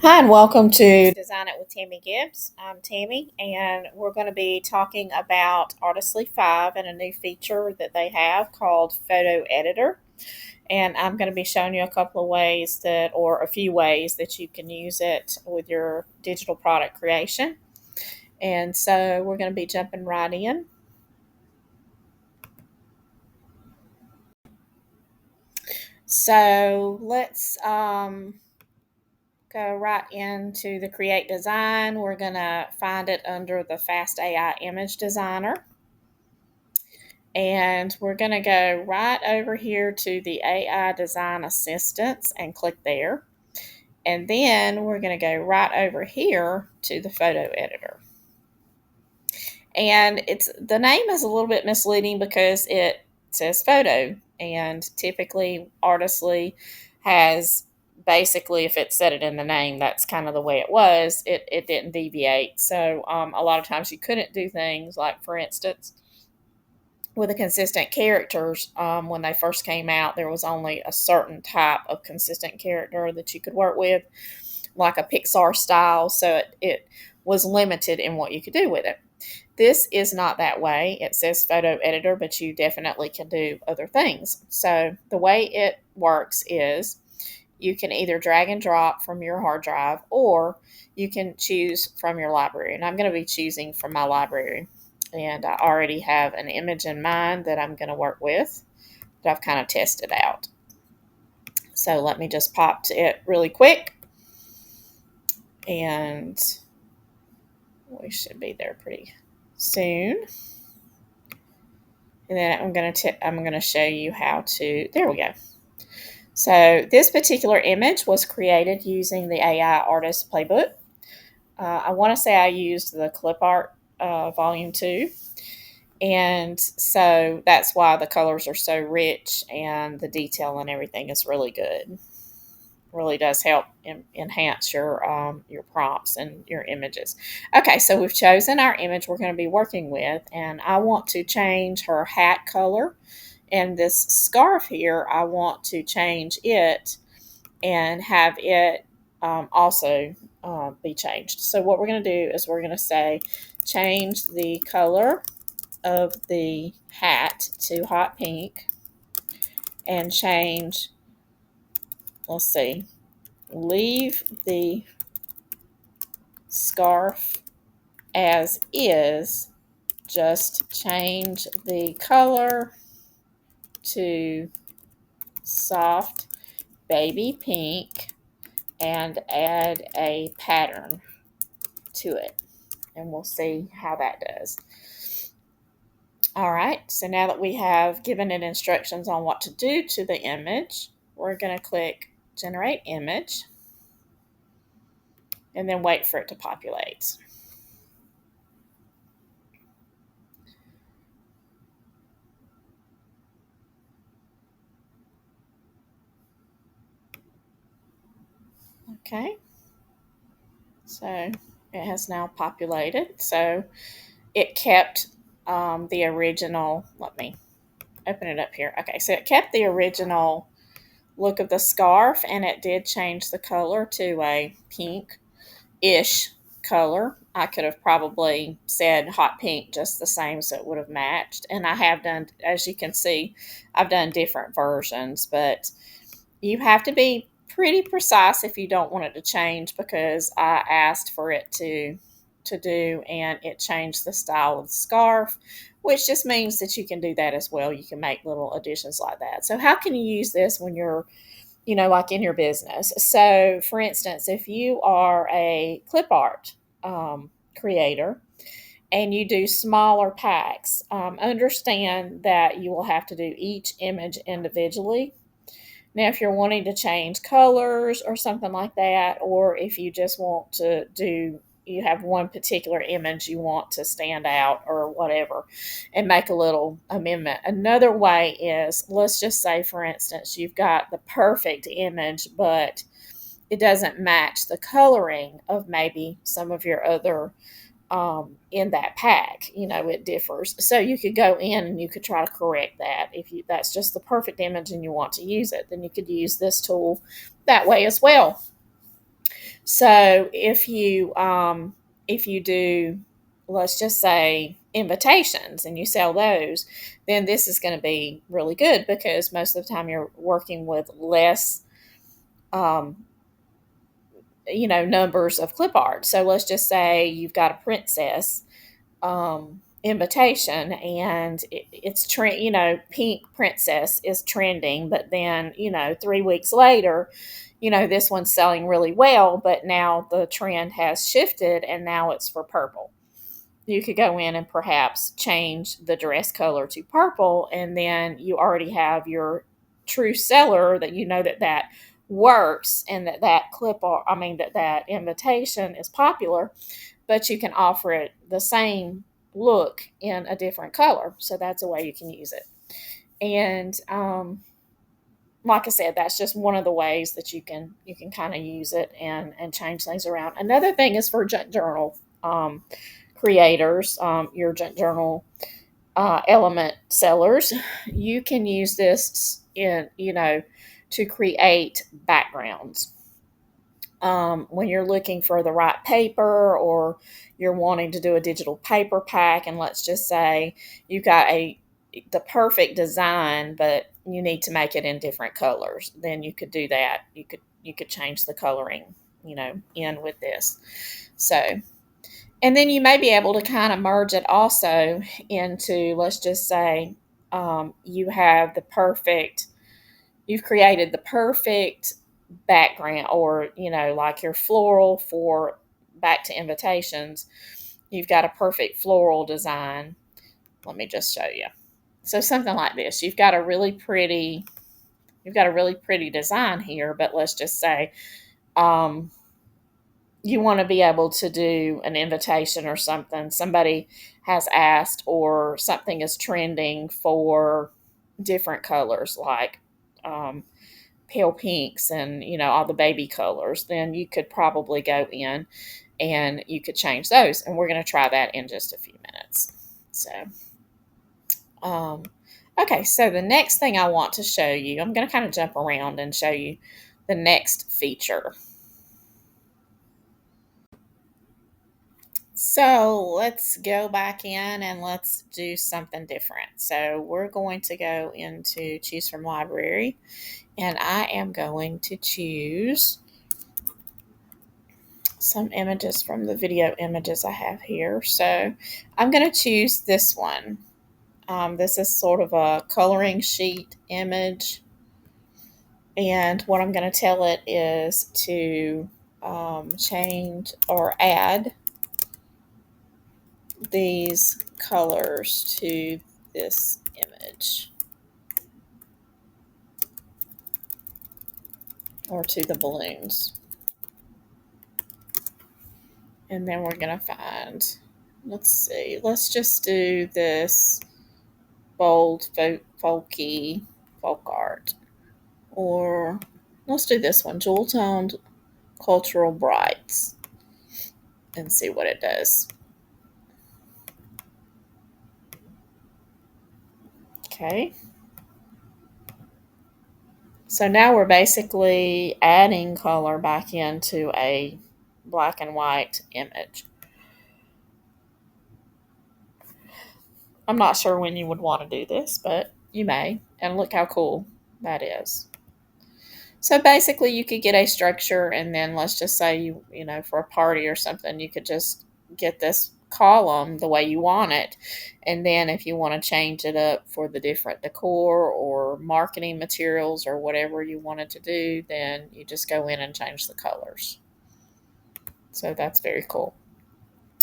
Hi, and welcome to Design It with Tammy Gibbs. I'm Tammy, and we're going to be talking about Artistly 5 and a new feature that they have called Photo Editor. And I'm going to be showing you a couple of ways or a few ways that you can use it with your digital product creation. And so we're going to be jumping right in. So let's go right into the Create Design. We're going to find it under the Fast AI Image Designer. And we're going to go right over here to the AI Design Assistance and click there. And then we're going to go right over here to the photo editor. And the name is a little bit misleading because it says photo, and typically Artistly has basically, if it said it in the name, that's kind of the way it was. It didn't deviate. So a lot of times you couldn't do things like, for instance, with the consistent characters, when they first came out, there was only a certain type of consistent character that you could work with, like a Pixar style. So it was limited in what you could do with it. This is not that way. It says photo editor, but you definitely can do other things. So the way it works is you can either drag and drop from your hard drive, or you can choose from your library. And I'm going to be choosing from my library. And I already have an image in mind that I'm going to work with that I've kind of tested out. So let me just pop to it really quick. And we should be there pretty soon. And then I'm going to show you how to, there we go. So this particular image was created using the AI Artist Playbook. I want to say I used the Clipart Volume 2. And so that's why the colors are so rich and the detail and everything is really good. Really does help enhance your prompts and your images. Okay, so we've chosen our image we're going to be working with, and I want to change her hat color. And this scarf here, I want to change it and have it also be changed. So what we're going to do is we're going to say change the color of the hat to hot pink, and change, let's see, leave the scarf as is, just change the color to soft baby pink and add a pattern to it, and we'll see how that does. All right, so now that we have given it instructions on what to do to the image, we're going to click Generate Image and then wait for it to populate. Okay, so it has now populated. So it kept the original, let me open it up here. Okay, so it kept the original look of the scarf, and it did change the color to a pink-ish color. I could have probably said hot pink just the same so it would have matched. And I have done, as you can see, I've done different versions, but you have to be pretty precise if you don't want it to change, because I asked for it to do, and it changed the style of the scarf, which just means that you can do that as well. You can make little additions like that. So how can you use this when you're, like in your business? So for instance, if you are a clip art creator and you do smaller packs, understand that you will have to do each image individually. Now, if you're wanting to change colors or something like that, or if you just want to you have one particular image you want to stand out or whatever, and make a little amendment. Another way is, let's just say, for instance, you've got the perfect image, but it doesn't match the coloring of maybe some of your other in that pack. It differs. So you could go in and you could try to correct that. If that's just the perfect image and you want to use it, then you could use this tool that way as well. So if you do, let's just say, invitations, and you sell those, then this is going to be really good because most of the time you're working with less um, numbers of clip art. So let's just say you've got a princess invitation, and it's trend. Pink princess is trending, but then 3 weeks later, this one's selling really well, but now the trend has shifted, and now it's for purple. You could go in and perhaps change the dress color to purple, and then you already have your true seller that that works, and that clip art, I mean that invitation is popular, but you can offer it the same look in a different color. So that's a way you can use it. And like I said, that's just one of the ways that you can kind of use it and change things around. Another thing is for junk journal creators, your junk journal element sellers. You can use this in to create backgrounds. When you're looking for the right paper, or you're wanting to do a digital paper pack, and let's just say you've got the perfect design, but you need to make it in different colors, then you could do that. You could change the coloring, in with this. So, and then you may be able to kind of merge it also into, let's just say, you have the perfect you've created the perfect background, or like your floral for back to invitations. You've got a perfect floral design. Let me just show you. So something like this. You've got a really pretty design here, but let's just say um, you want to be able to do an invitation or something. Somebody has asked, or something is trending for different colors, like pale pinks and all the baby colors. Then you could probably go in and you could change those, and we're going to try that in just a few minutes. So okay, so the next thing I want to show you, I'm going to kind of jump around and show you the next feature. So let's go back in and let's do something different. So we're going to go into choose from library, and I am going to choose some images from the video images I have here. So I'm going to choose this one. This is sort of a coloring sheet image. And what I'm going to tell it is to change or add these colors to this image, or to the balloons. And then we're going to find, let's see, let's just do this bold, folky folk art. Or let's do this one, jewel toned cultural brights, and see what it does. Okay. So now we're basically adding color back into a black and white image. I'm not sure when you would want to do this, but you may. And look how cool that is. So basically, you could get a structure, and then let's just say for a party or something, you could just get this column the way you want it. And then if you want to change it up for the different decor or marketing materials or whatever you wanted to do, then you just go in and change the colors. So that's very cool.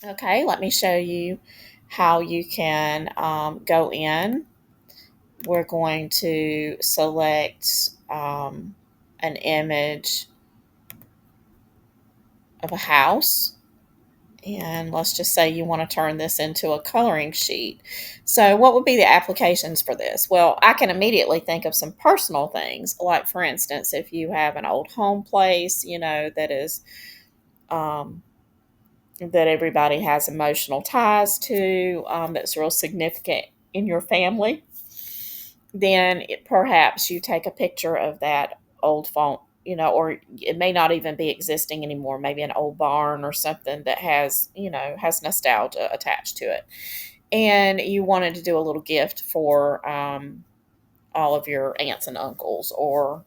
Okay, let me show you how you can go in. We're going to select an image of a house, and let's just say you want to turn this into a coloring sheet. So what would be the applications for this? Well, I can immediately think of some personal things, like for instance, if you have an old home place, that is that everybody has emotional ties to, that's real significant in your family, then perhaps you take a picture of that or it may not even be existing anymore, maybe an old barn or something that has nostalgia attached to it. And you wanted to do a little gift for all of your aunts and uncles, or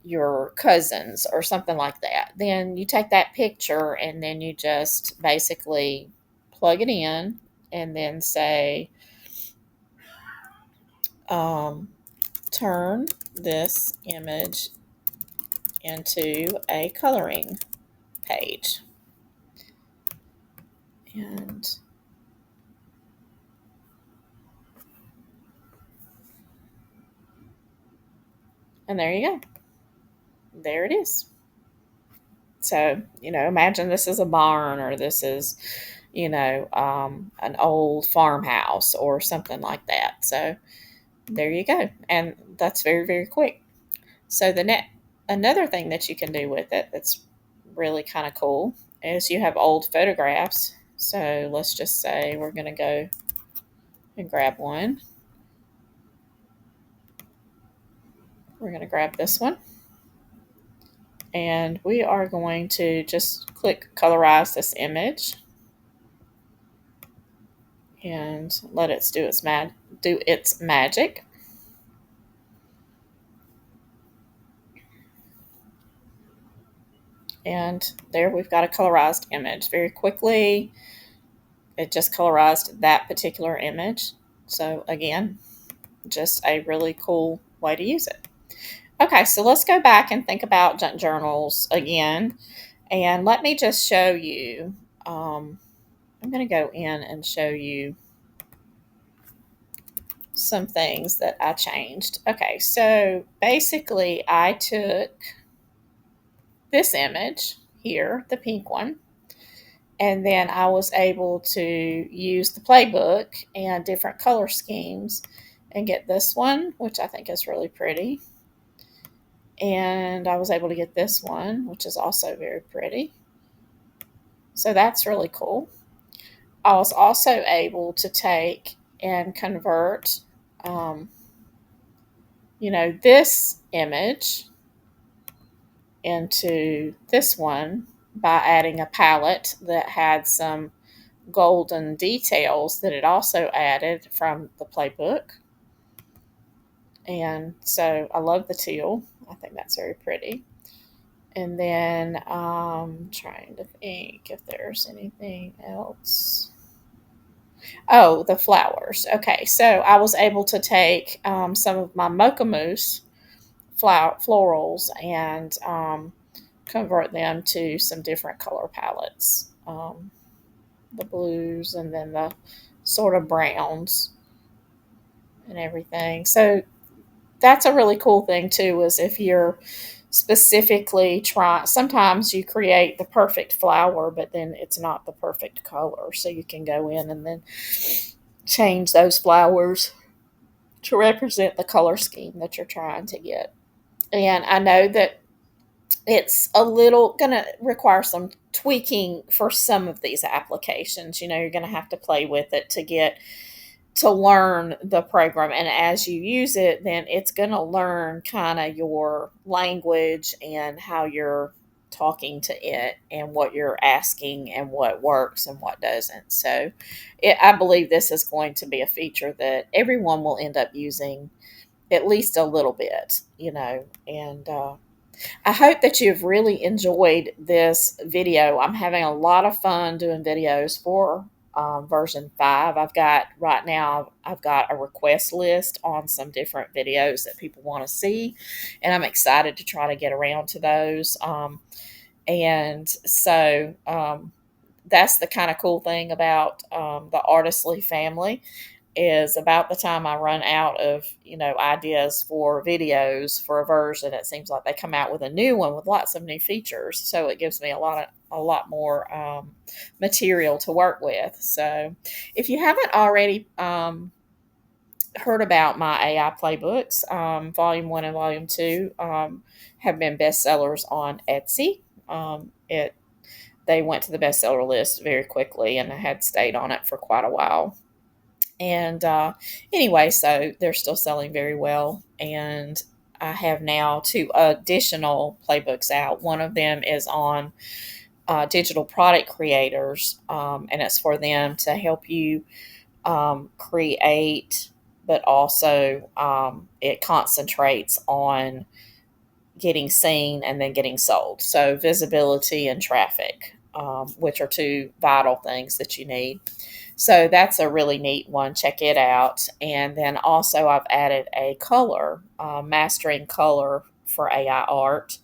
your cousins or something like that. Then you take that picture and then you just basically plug it in and then say, um, turn this image into a coloring page. And there you go. There it is. So, imagine this is a barn, or this is, an old farmhouse or something like that. So there you go. And that's very, very quick. So another thing that you can do with it that's really kind of cool is you have old photographs. So let's just say we're going to go and grab one. We're going to grab this one. And we are going to just click colorize this image and let it do its magic. And there we've got a colorized image. Very quickly, it just colorized that particular image. So again, just a really cool way to use it. Okay, so let's go back and think about junk journals again. And let me just show you. I'm going to go in and show you some things that I changed. Okay, so basically I took this image here, the pink one, and then I was able to use the Playbook and different color schemes and get this one, which I think is really pretty. And I was able to get this one, which is also very pretty. So that's really cool. I was also able to take and convert, um, this image into this one by adding a palette that had some golden details that it also added from the Playbook. And so I love the teal. I think that's very pretty. And then trying to think if there's anything else. Oh, the flowers. Okay, so I was able to take some of my mocha mousse florals and convert them to some different color palettes. The blues and then the sort of browns and everything. So that's a really cool thing too, is if you're specifically trying, sometimes you create the perfect flower, but then it's not the perfect color. So you can go in and then change those flowers to represent the color scheme that you're trying to get. And I know that it's a little going to require some tweaking for some of these applications. You're going to have to play with it to learn the program, and as you use it, then it's going to learn kind of your language and how you're talking to it and what you're asking and what works and what doesn't. So I believe this is going to be a feature that everyone will end up using at least a little bit, and I hope that you've really enjoyed this video. I'm having a lot of fun doing videos for version 5. Right now, I've got a request list on some different videos that people want to see, and I'm excited to try to get around to those. And so that's the kind of cool thing about the Artistly family, is about the time I run out of, ideas for videos for a version, it seems like they come out with a new one with lots of new features. So it gives me a lot more material to work with. So if you haven't already heard about my AI playbooks, Volume 1 and Volume 2 have been bestsellers on Etsy. They went to the bestseller list very quickly, and I had stayed on it for quite a while. And anyway, so they're still selling very well. And I have now two additional playbooks out. One of them is on digital product creators, and it's for them to help you create, but also it concentrates on getting seen and then getting sold. So, visibility and traffic, which are two vital things that you need. So, that's a really neat one. Check it out. And then also, I've added a color, mastering color for AI art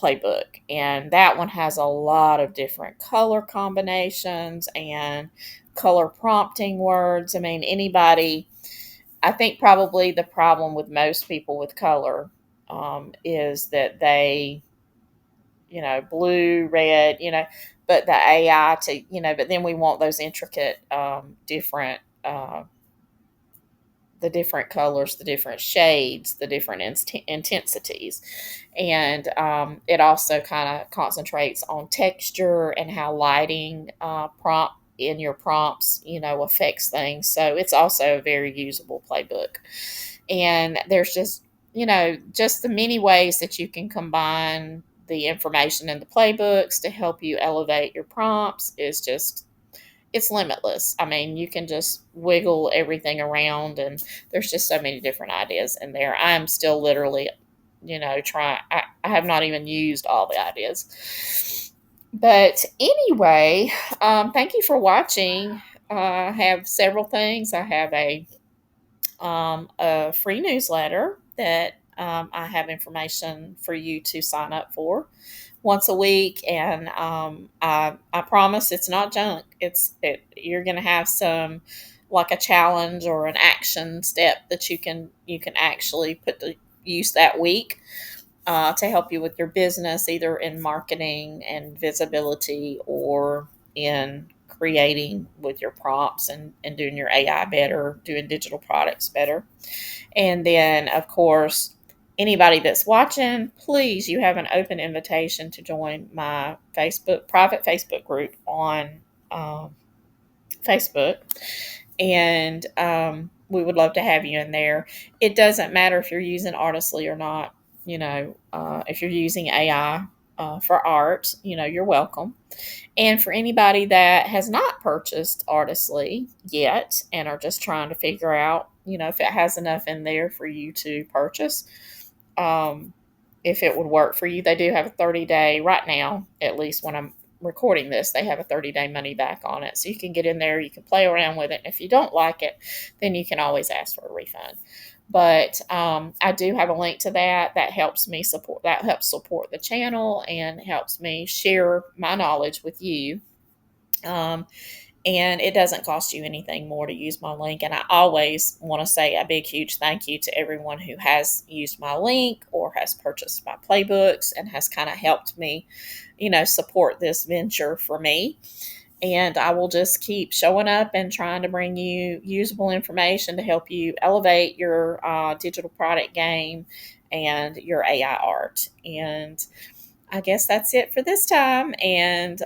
playbook. And that one has a lot of different color combinations and color prompting words. I mean, anybody, I think probably the problem with most people with color is that they, blue, red, but the AI to, but then we want those intricate, different, the different colors, the different shades, the different intensities. And it also kind of concentrates on texture and how lighting prompt in your prompts, affects things. So it's also a very usable playbook. And there's just the many ways that you can combine the information in the playbooks to help you elevate your prompts is just it's limitless. I mean, you can just wiggle everything around, and there's just so many different ideas in there. I'm still literally, trying. I have not even used all the ideas. But anyway, thank you for watching. I have several things. I have a free newsletter that I have information for you to sign up for once a week, and I promise it's not junk. You're going to have some like a challenge or an action step that you can actually put to use that week to help you with your business, either in marketing and visibility or in creating with your prompts and doing your AI better, doing digital products better. And then, of course, anybody that's watching, please, you have an open invitation to join my private Facebook group on Facebook. And we would love to have you in there. It doesn't matter if you're using Artistly or not. If you're using AI for art, you're welcome. And for anybody that has not purchased Artistly yet and are just trying to figure out, if it has enough in there for you to purchase, um, if it would work for you, they do have a 30-day right now, at least when I'm recording this, they have a 30-day money back on it. So you can get in there, you can play around with it. And if you don't like it, then you can always ask for a refund. But I do have a link to that. That helps support the channel and helps me share my knowledge with you. Um, and it doesn't cost you anything more to use my link. And I always want to say a big, huge thank you to everyone who has used my link or has purchased my playbooks and has kind of helped me, support this venture for me. And I will just keep showing up and trying to bring you usable information to help you elevate your digital product game and your AI art. And I guess that's it for this time. And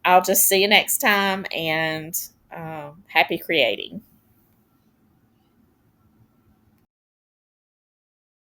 I'll just see you next time. And happy creating.